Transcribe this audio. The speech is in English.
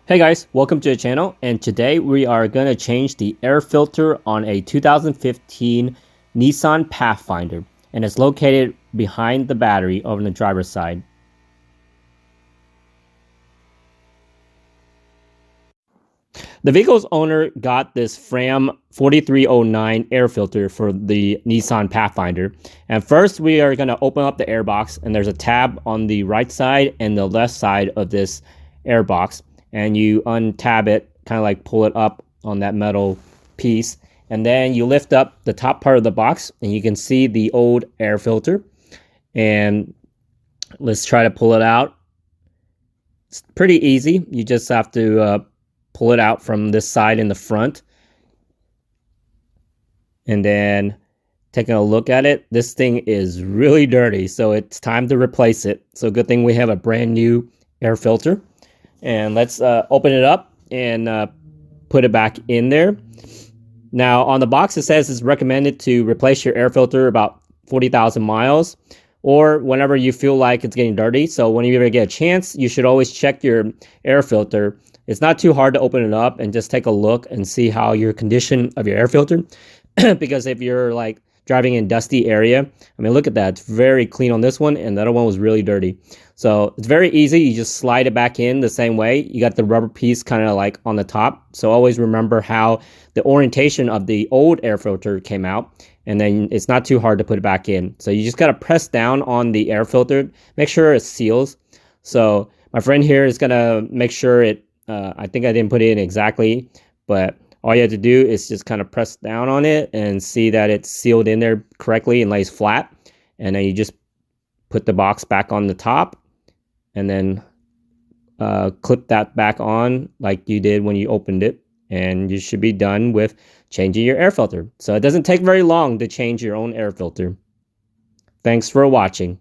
Hey guys, welcome to the channel, and today we are going to change the air filter on a 2015 Nissan Pathfinder, and it's located behind the battery over on the driver's side. The vehicle's owner got this Fram 4309 air filter for the Nissan Pathfinder. And first we are going to open up the air box, and there's a tab on the right side and the left side of this air box. And you untab it, kind of like pull it up on that metal piece, and then you lift up the top part of the box and you can see the old air filter. And let's try to pull it out. It's pretty easy. You just have to pull it out from this side in the front, and then taking a look at it, this thing is really dirty, so it's time to replace it. So good thing we have a brand new air filter. And let's open it up and put it back in there. Now on the box it says it's recommended to replace your air filter about 40,000 miles or whenever you feel like it's getting dirty. So when you ever get a chance, you should always check your air filter. It's not too hard to open it up and just take a look and see how your condition of your air filter. Because if you're like driving in dusty area, I mean, look at that, it's very clean on this one, and the other one was really dirty. So it's very easy. You just slide it back in the same way. You got the rubber piece kind of like on the top. So always remember how the orientation of the old air filter came out, and then it's not too hard to put it back in. So you just got to press down on the air filter, make sure it seals. So my friend here is going to make sure it, I think I didn't put it in exactly, but all you have to do is just kind of press down on it and see that it's sealed in there correctly and lays flat. And then you just put the box back on the top and then clip that back on like you did when you opened it. And you should be done with changing your air filter. So it doesn't take very long to change your own air filter. Thanks for watching.